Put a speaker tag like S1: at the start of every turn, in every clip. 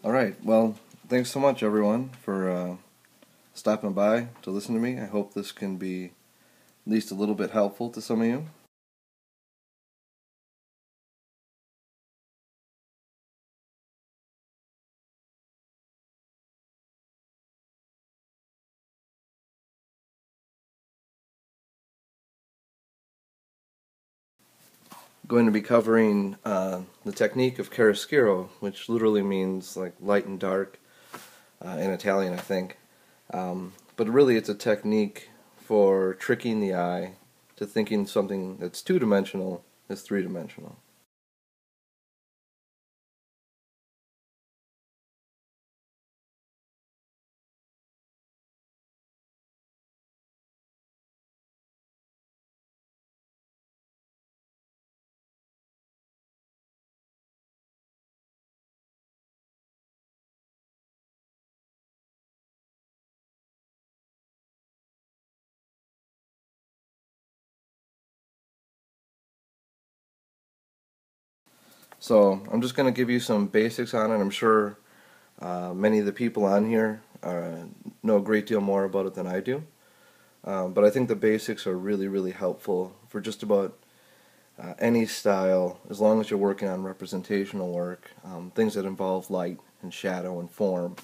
S1: All right. Well, thanks so much, everyone, for stopping by to listen to me. I hope this can be at least a little bit helpful to some of you. Going to be covering the technique of chiaroscuro, which literally means like light and dark in Italian, I think. But really, it's a technique for tricking the eye to thinking something that's two-dimensional is three-dimensional. So I'm just going to give you some basics on it. I'm sure many of the people on here know a great deal more about it than I do. But I think the basics are really, really helpful for just about any style, as long as you're working on representational work, things that involve light and shadow and form.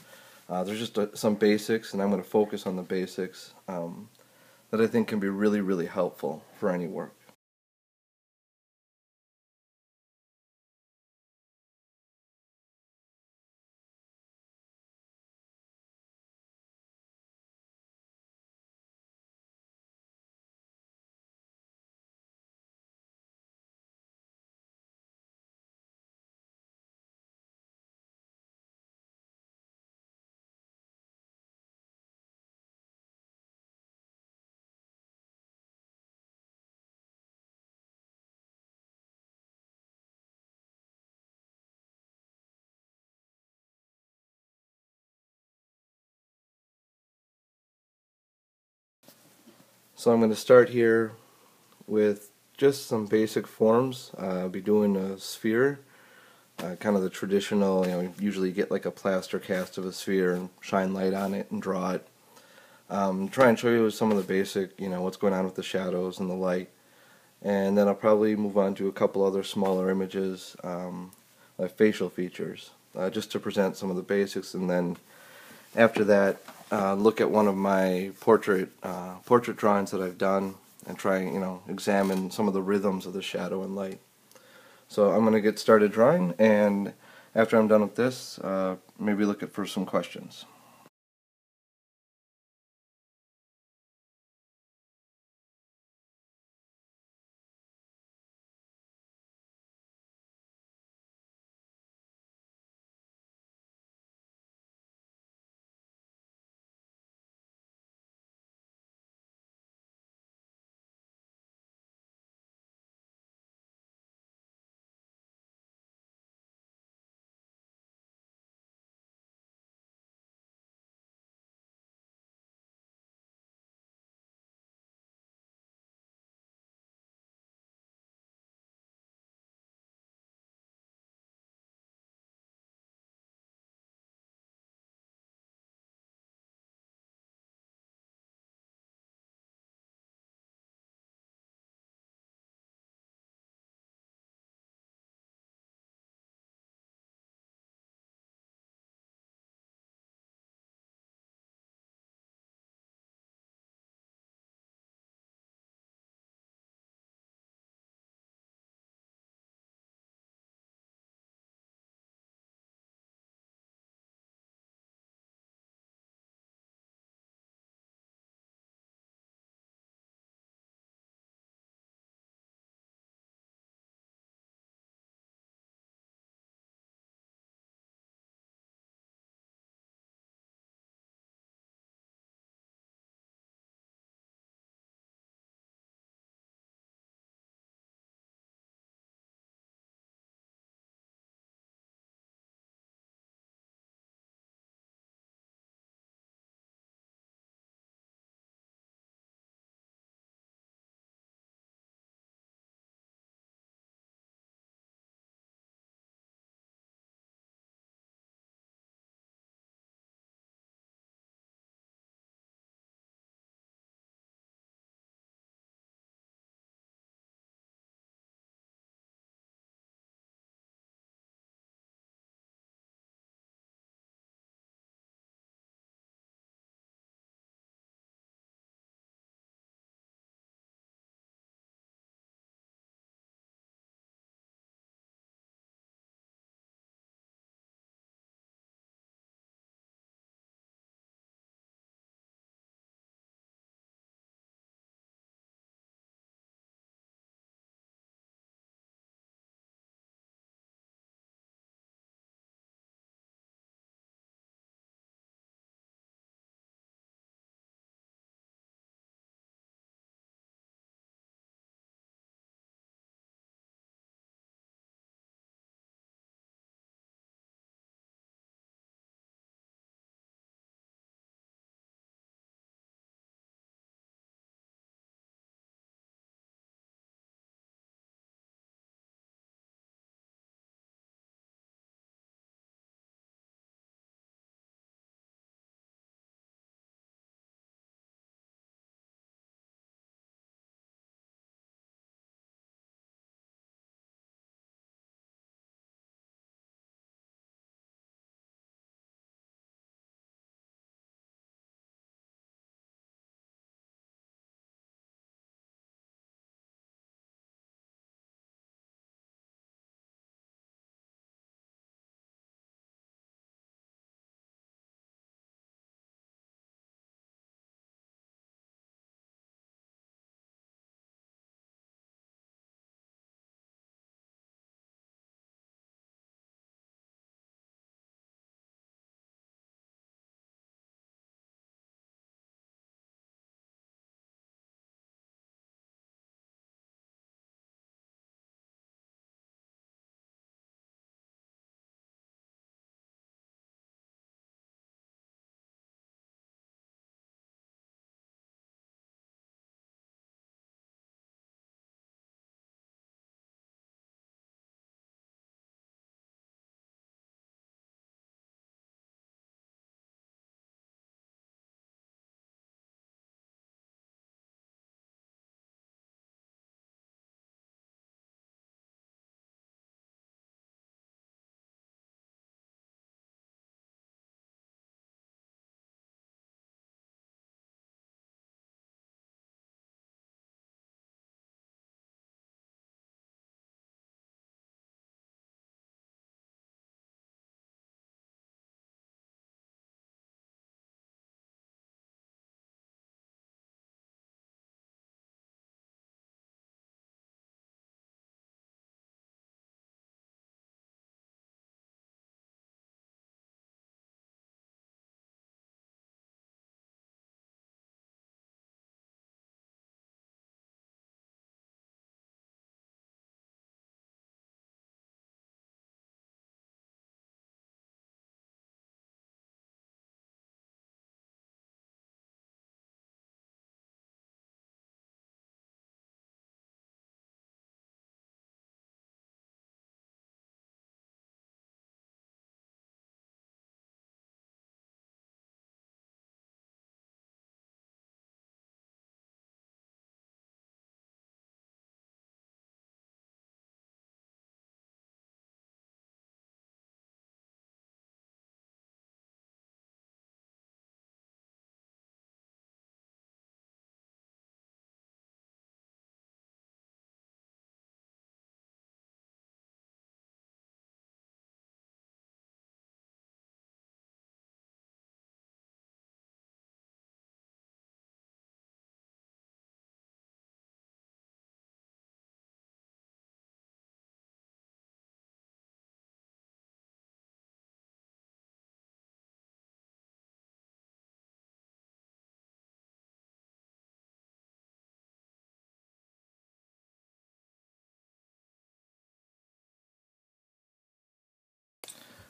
S1: There's just some basics, and I'm going to focus on the basics that I think can be really, really helpful for any work. So I'm going to start here with just some basic forms. I'll be doing a sphere, kind of the traditional, you usually get like a plaster cast of a sphere and shine light on it and draw it. Try and show you some of the basic, what's going on with the shadows and the light. And then I'll probably move on to a couple other smaller images, like facial features, just to present some of the basics. And then after that, look at one of my portrait drawings that I've done and try, examine some of the rhythms of the shadow and light. So I'm going to get started drawing, and after I'm done with this, maybe look at for some questions.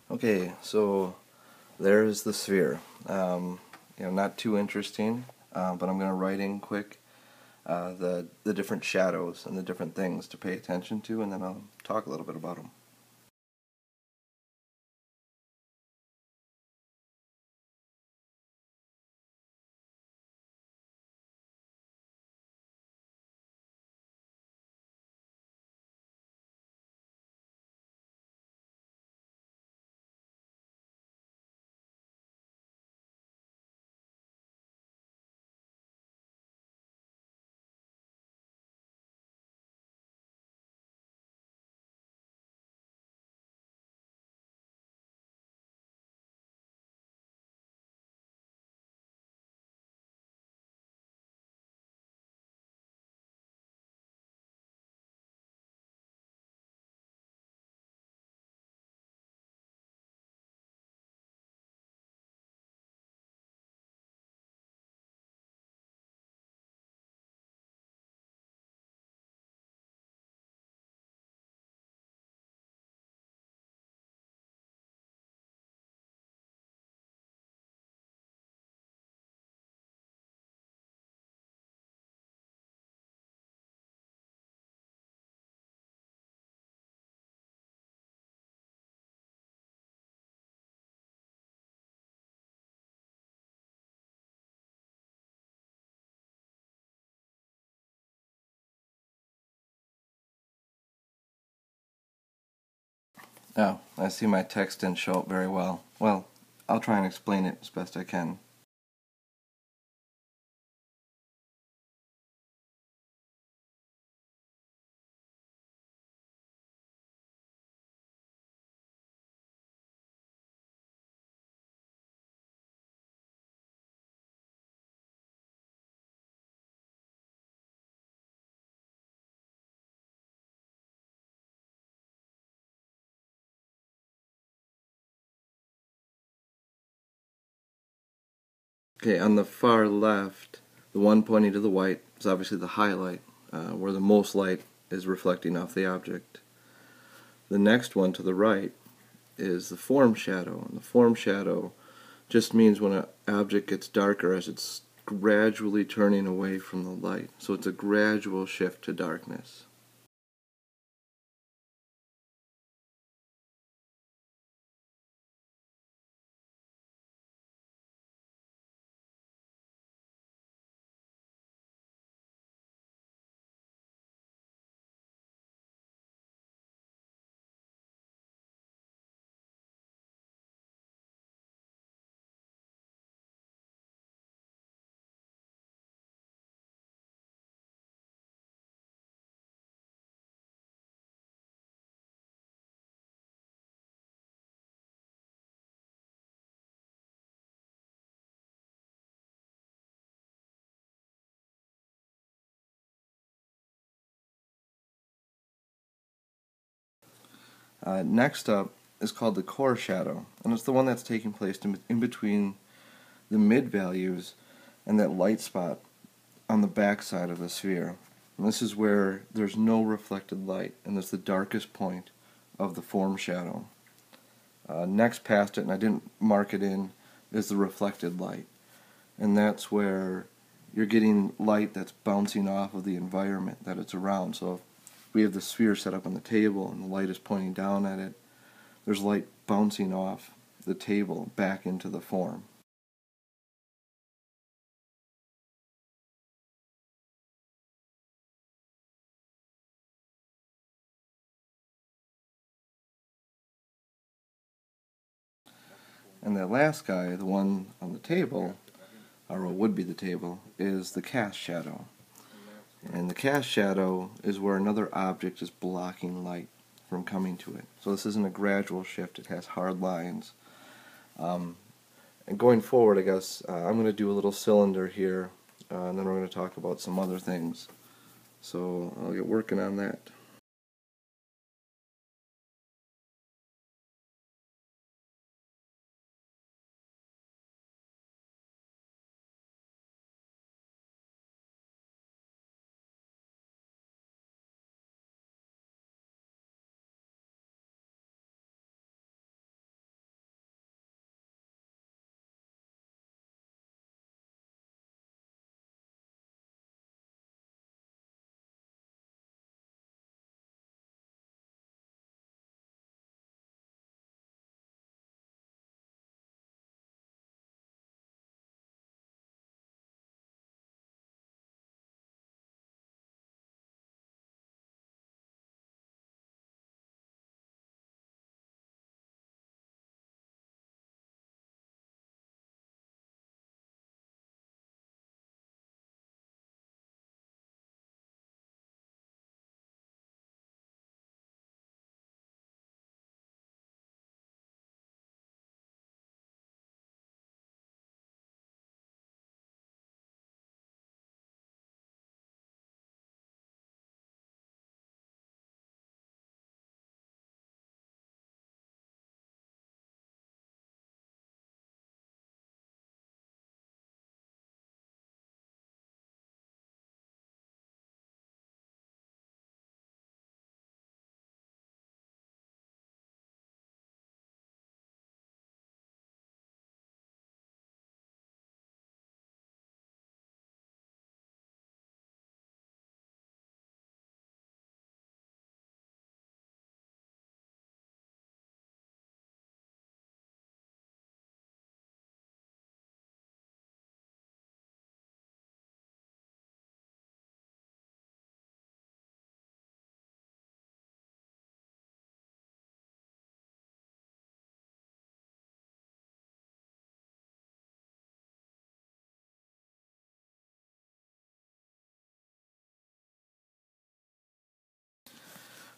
S1: Okay, so there's the sphere. Not too interesting, but I'm going to write in quick the different shadows and the different things to pay attention to, and then I'll talk a little bit about them. Oh, I see my text didn't show up very well. Well, I'll try and explain it as best I can. Okay, on the far left, the one pointing to the white is obviously the highlight, where the most light is reflecting off the object. The next one to the right is the form shadow, and the form shadow just means when an object gets darker as it's gradually turning away from the light. So it's a gradual shift to darkness. Next up is called the core shadow, and it's the one that's taking place in between the mid values and that light spot on the back side of the sphere. And this is where there's no reflected light, and it's the darkest point of the form shadow. Next past it, and I didn't mark it in, is the reflected light. And that's where you're getting light that's bouncing off of the environment that it's around. So if we have the sphere set up on the table and the light is pointing down at it, there's light bouncing off the table back into the form. And that last guy, the one on the table, or what would be the table, is the cast shadow. And the cast shadow is where another object is blocking light from coming to it. So this isn't a gradual shift, it has hard lines. And going forward, I guess, I'm going to do a little cylinder here, and then we're going to talk about some other things. So I'll get working on that.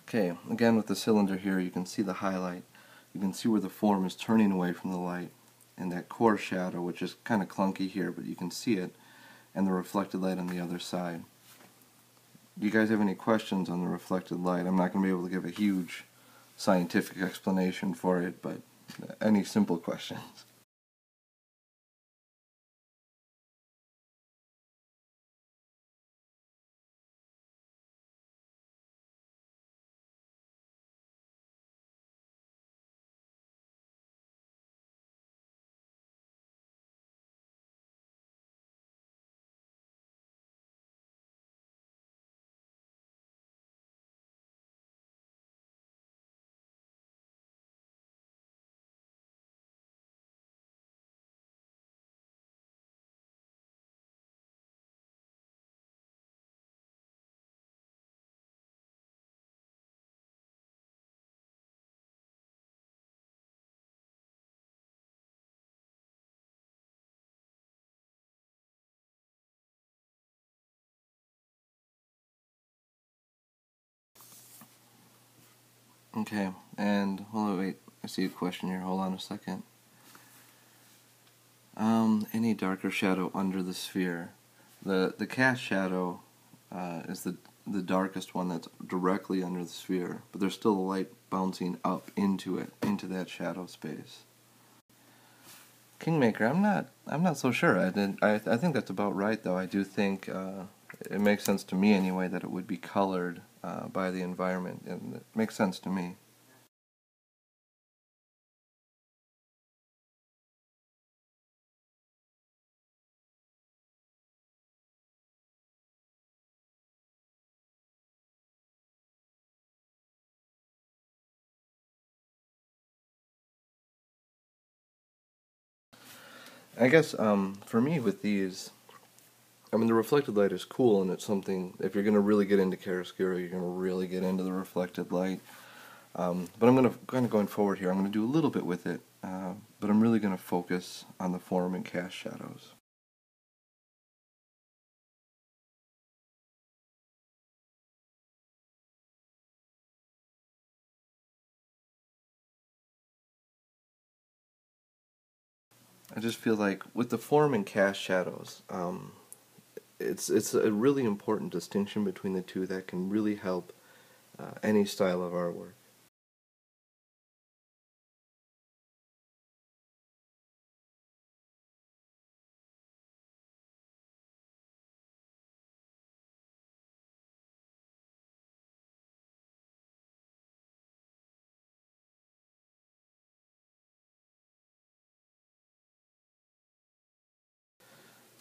S1: Okay, again with the cylinder here, you can see the highlight. You can see where the form is turning away from the light, and that core shadow, which is kind of clunky here, but you can see it, and the reflected light on the other side. Do you guys have any questions on the reflected light? I'm not going to be able to give a huge scientific explanation for it, but any simple questions? Okay, and hold on, wait, I see a question here, hold on a second. Any darker shadow under the sphere? The cast shadow is the darkest one that's directly under the sphere, but there's still a light bouncing up into it, into that shadow space. Kingmaker, I'm not so sure. I think that's about right though. I do think it makes sense to me anyway that it would be colored by the environment, and it makes sense to me. I guess for me with these, I mean the reflected light is cool, and it's something, if you're going to really get into chiaroscuro, you're going to really get into the reflected light. But I'm kind of going forward here, I'm going to do a little bit with it, but I'm really going to focus on the form and cast shadows. I just feel like with the form and cast shadows, it's a really important distinction between the two that can really help any style of artwork.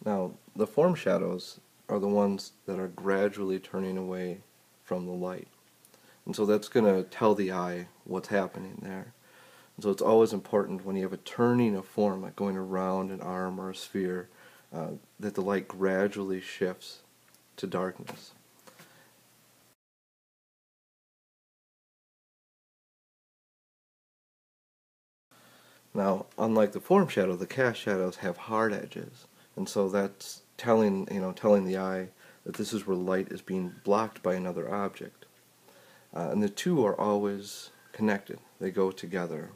S1: Now, the form shadows are the ones that are gradually turning away from the light. And so that's going to tell the eye what's happening there. And so it's always important when you have a turning of form, like going around an arm or a sphere, that the light gradually shifts to darkness. Now, unlike the form shadow, the cast shadows have hard edges, and so that's telling the eye that this is where light is being blocked by another object. And the two are always connected; they go together.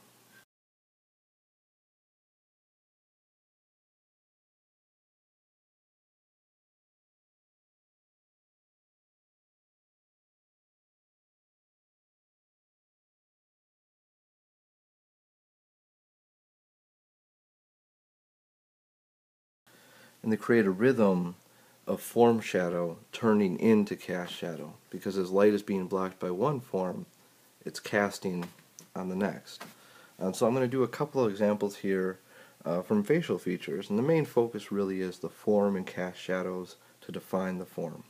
S1: And they create a rhythm of form shadow turning into cast shadow, because as light is being blocked by one form, it's casting on the next. So I'm going to do a couple of examples here from facial features, and the main focus really is the form and cast shadows to define the form.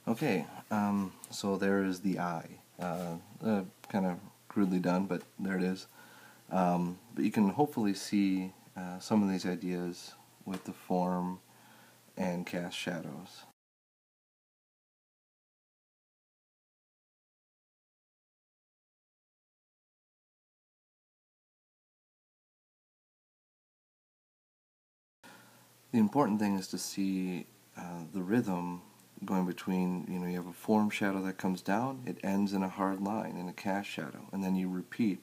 S1: Okay, so there is the eye. Kind of crudely done, but there it is. But you can hopefully see some of these ideas with the form and cast shadows. The important thing is to see the rhythm going between, you have a form shadow that comes down, it ends in a hard line, in a cast shadow, and then you repeat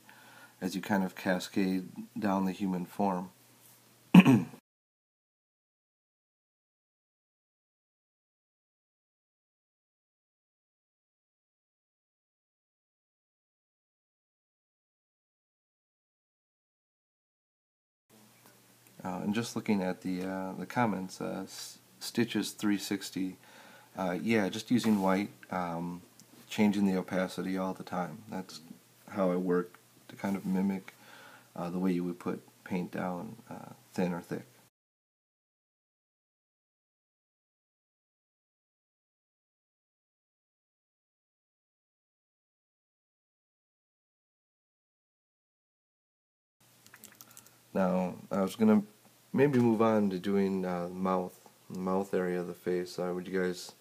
S1: as you kind of cascade down the human form. And just looking at the comments, Stitches 360, yeah, just using white, changing the opacity all the time. That's how I work to kind of mimic the way you would put paint down, thin or thick. Now, I was gonna maybe move on to doing mouth area of the face. Would you guys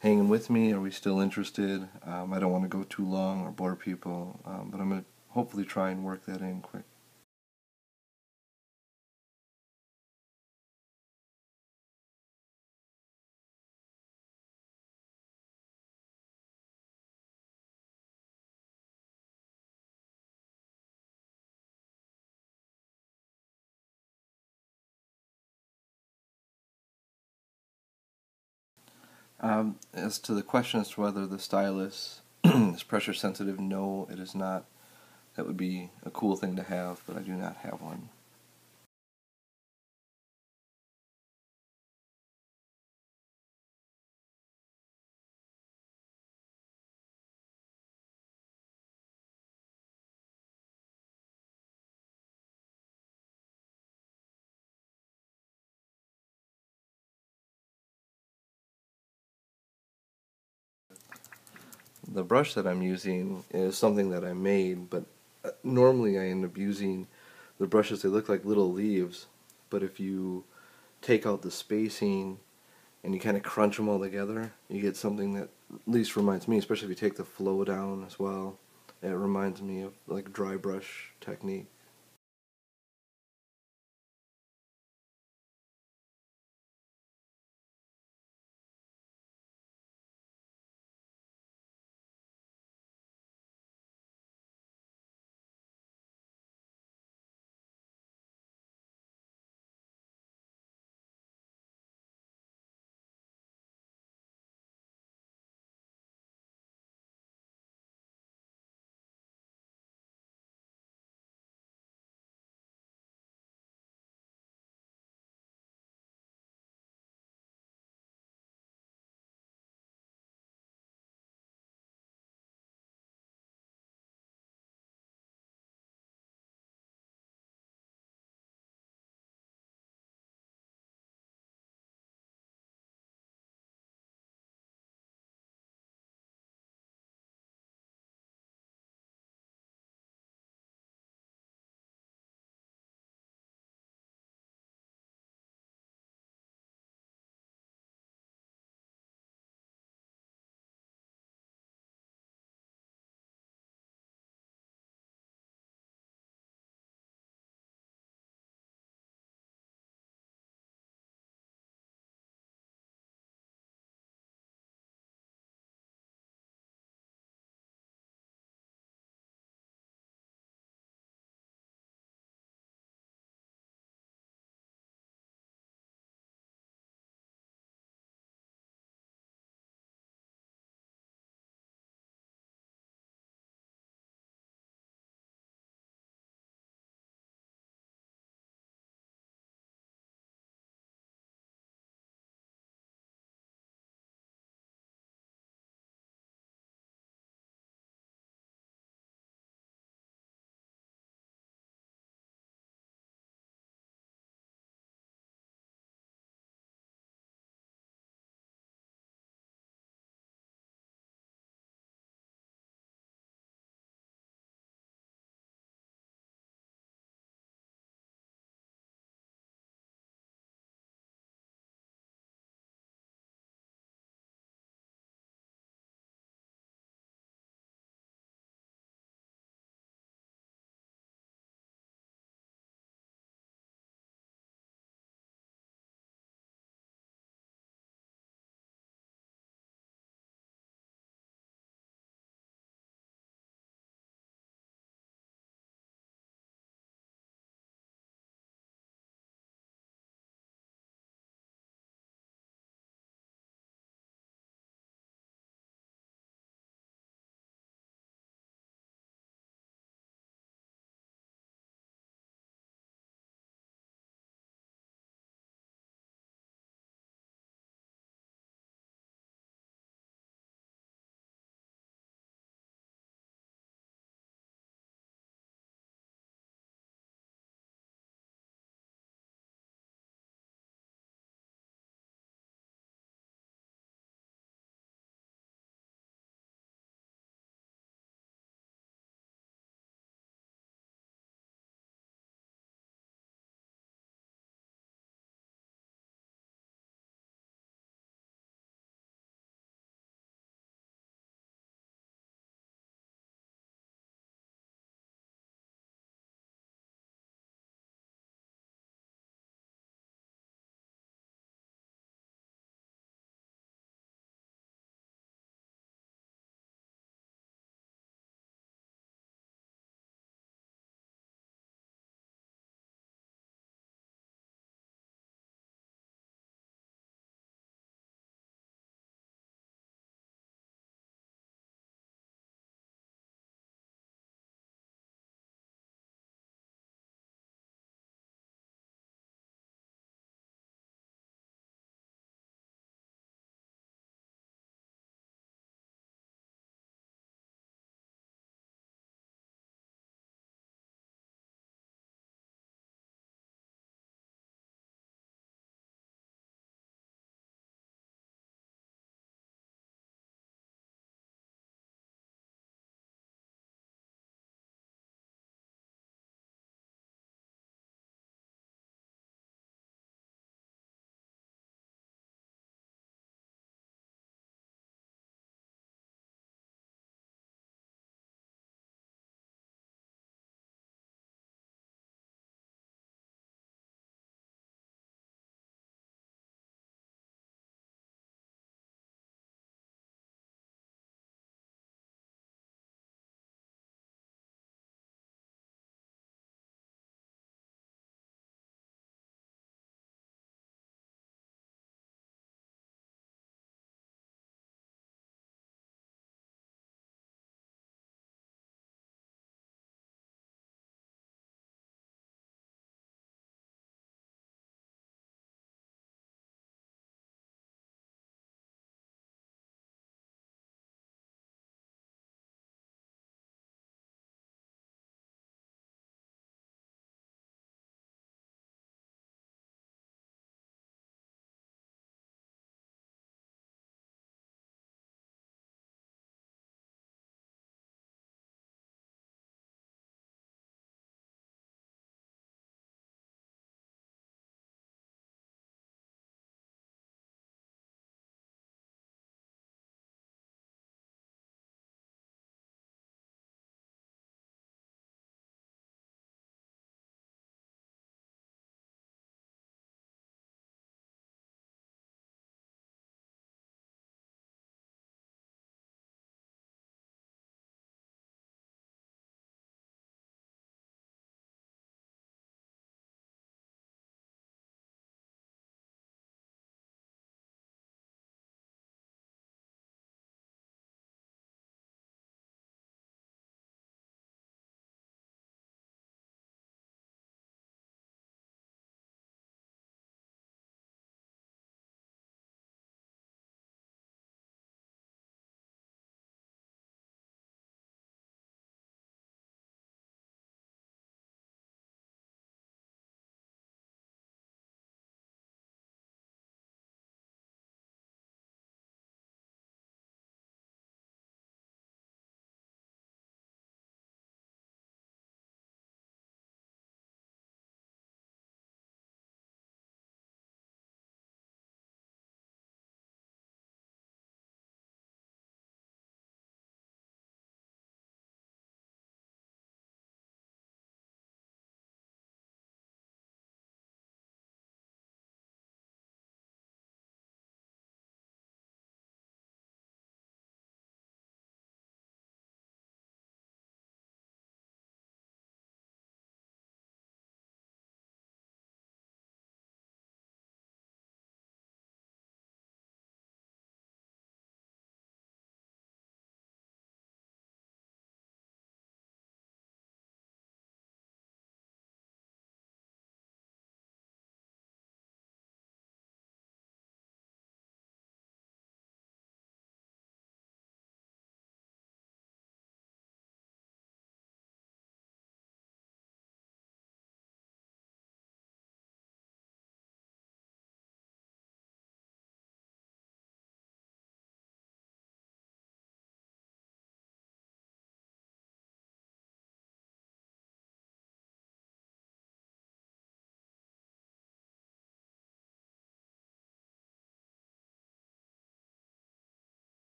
S1: hanging with me? Are we still interested? I don't want to go too long or bore people, but I'm gonna hopefully try and work that in quick. As to the question as to whether the stylus is pressure sensitive, no, it is not. That would be a cool thing to have, but I do not have one. The brush that I'm using is something that I made, but normally I end up using the brushes. They look like little leaves, but if you take out the spacing and you kind of crunch them all together, you get something that at least reminds me, especially if you take the flow down as well, it reminds me of like dry brush technique.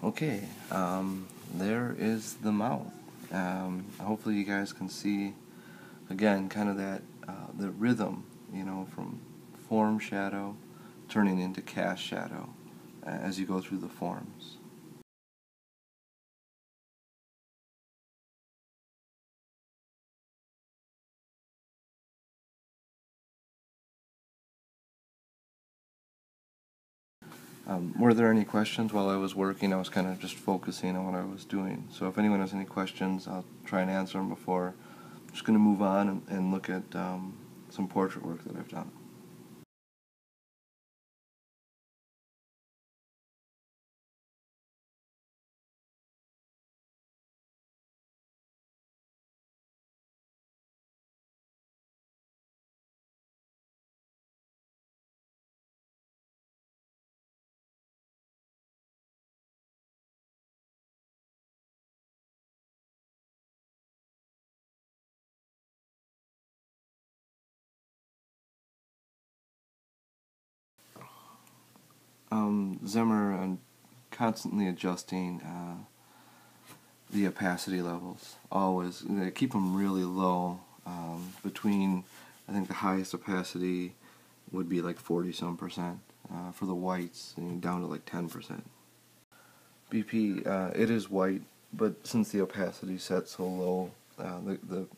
S1: Okay, there is the mouth. Hopefully you guys can see, again, kind of that, the rhythm, from form shadow turning into cast shadow as you go through the forms. Were there any questions while I was working? I was kind of just focusing on what I was doing. So if anyone has any questions, I'll try and answer them before. I'm just going to move on and look at some portrait work that I've done. Zimmer and constantly adjusting the opacity levels. Always they keep them really low. Between, I think the highest opacity would be like 40 some percent for the whites, and down to like 10%. BP, it is white, but since the opacity set so low,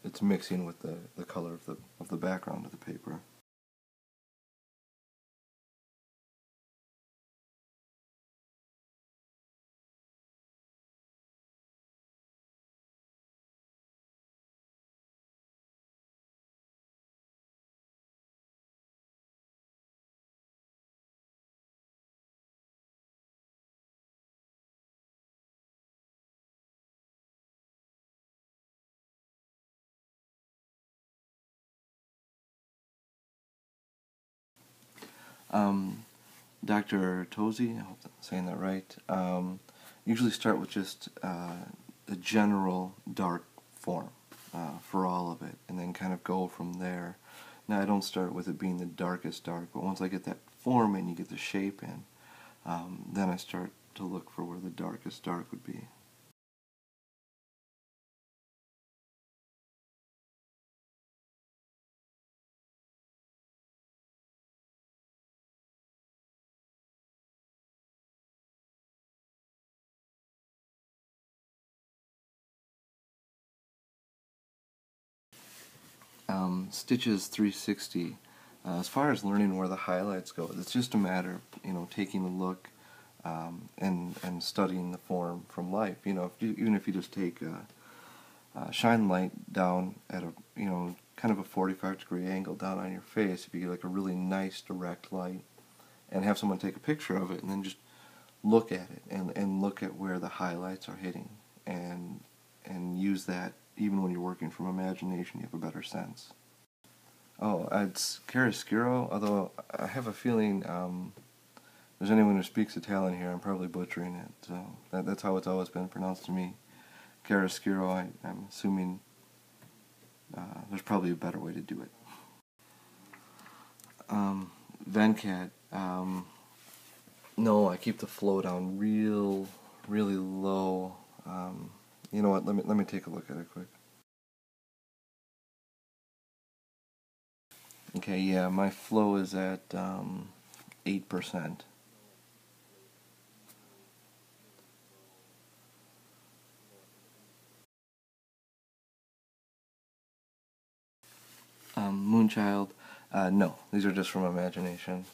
S1: it's mixing with the color of the background of the paper. Um, Dr. Tozy, I hope I'm saying that right, usually start with just a general dark form for all of it, and then kind of go from there. Now, I don't start with it being the darkest dark, but once I get that form in, you get the shape in, then I start to look for where the darkest dark would be. Stitches 360. As far as learning where the highlights go, it's just a matter of taking a look and studying the form from life. Even if you just take shine light down at a kind of a 45-degree angle down on your face, if you get like a really nice direct light, and have someone take a picture of it, and then just look at it and look at where the highlights are hitting, and use that even when you're working from imagination. You have a better sense. Oh, it's chiaroscuro, although I have a feeling there's anyone who speaks Italian here, I'm probably butchering it. So that's how it's always been pronounced to me. Chiaroscuro, I'm assuming there's probably a better way to do it. Venkat, no, I keep the flow down really low. You know what, let me take a look at it quick. Okay, yeah, my flow is at 8%. Moonchild, no, these are just from imagination.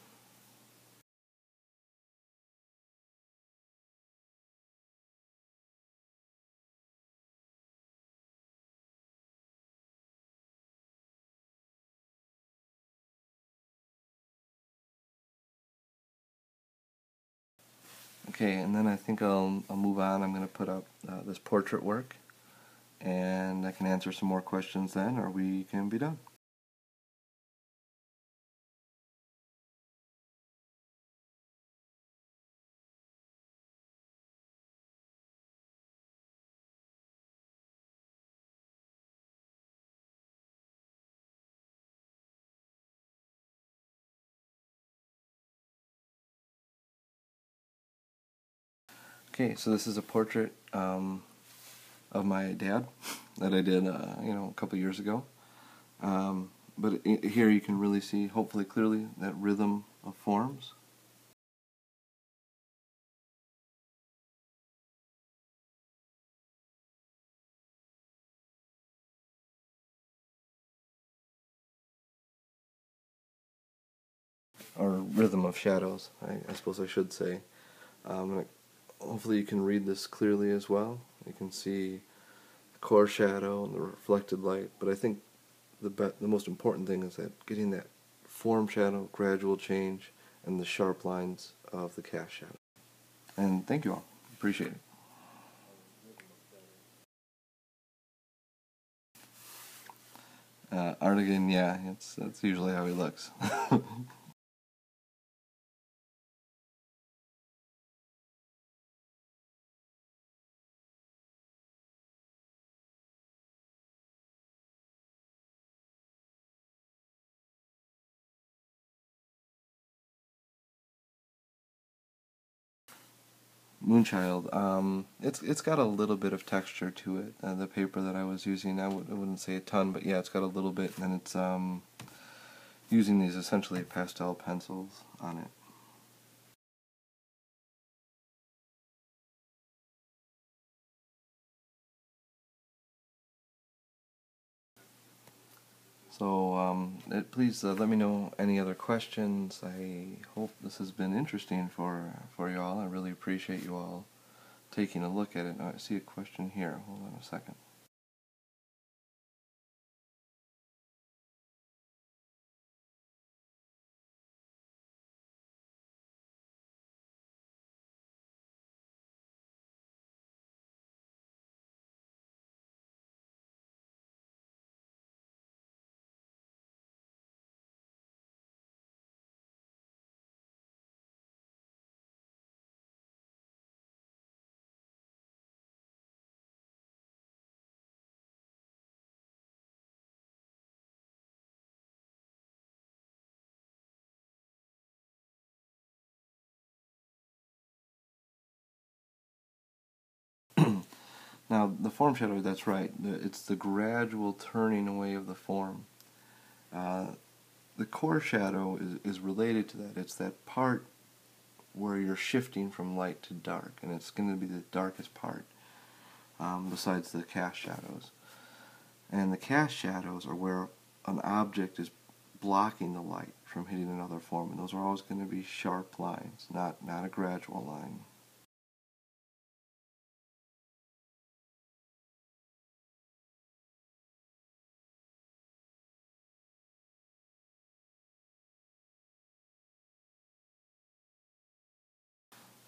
S1: Okay, and then I think I'll move on. I'm going to put up this portrait work, and I can answer some more questions then, or we can be done. Okay. Okay, so this is a portrait of my dad that I did, a couple years ago. But here you can really see, hopefully clearly, that rhythm of forms. Or rhythm of shadows, I suppose I should say. Hopefully you can read this clearly as well. You can see the core shadow and the reflected light, but I think the most important thing is that getting that form shadow, gradual change, and the sharp lines of the cast shadow. And thank you all. Appreciate it. Artigan, yeah, that's usually how he looks. Moonchild, it's got a little bit of texture to it. The paper that I was using, I wouldn't say a ton, but yeah, it's got a little bit, and it's using these essentially pastel pencils on it. So please let me know any other questions. I hope this has been interesting for you all. I really appreciate you all taking a look at it. Now, I see a question here. Hold on a second. Now, the form shadow, that's right. It's the gradual turning away of the form. The core shadow is related to that. It's that part where you're shifting from light to dark, and it's going to be the darkest part, besides the cast shadows. And the cast shadows are where an object is blocking the light from hitting another form, and those are always going to be sharp lines, not a gradual line.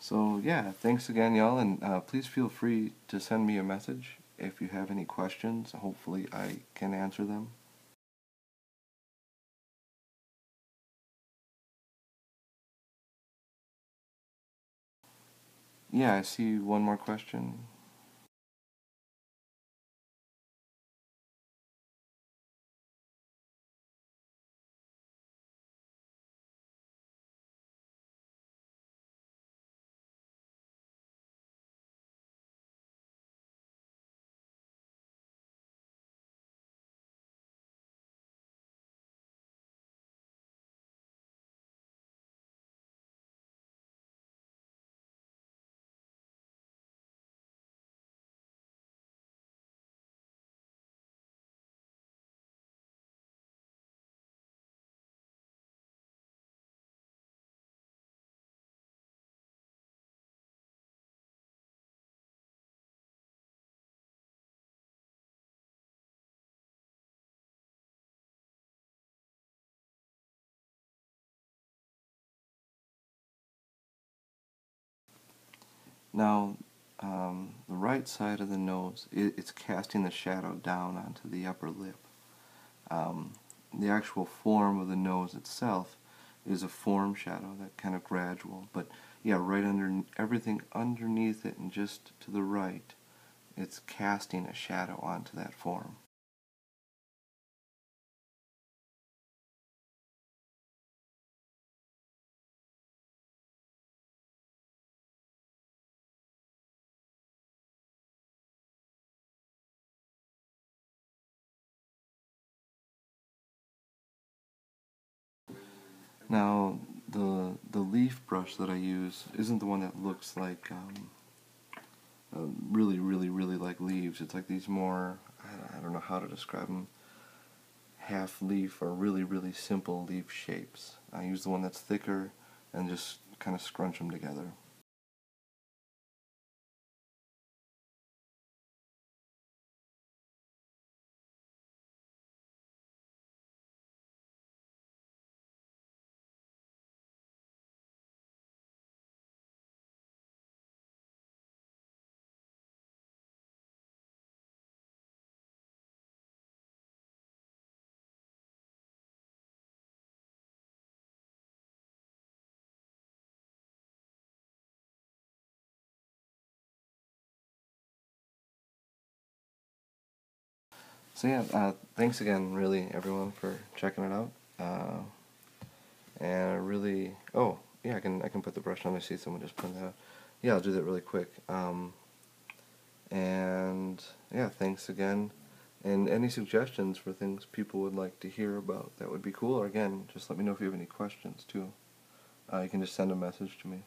S1: So yeah, thanks again, y'all, and please feel free to send me a message if you have any questions. Hopefully I can answer them. Yeah, I see one more question. Now, the right side of the nose, it's casting the shadow down onto the upper lip. The actual form of the nose itself is a form shadow, that kind of gradual. But yeah, right under everything underneath it and just to the right, it's casting a shadow onto that form. Now, the leaf brush that I use isn't the one that looks like really, really, really like leaves. It's like these more, I don't know how to describe them, half leaf or really, really simple leaf shapes. I use the one that's thicker and just kind of scrunch them together. So yeah, thanks again, really, everyone, for checking it out. And really, oh yeah, I can put the brush on. I see someone just put that out. Yeah, I'll do that really quick. And yeah, thanks again. And any suggestions for things people would like to hear about, that would be cool. Or again, just let me know if you have any questions too. You can just send a message to me.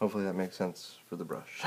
S1: Hopefully that makes sense for the brush.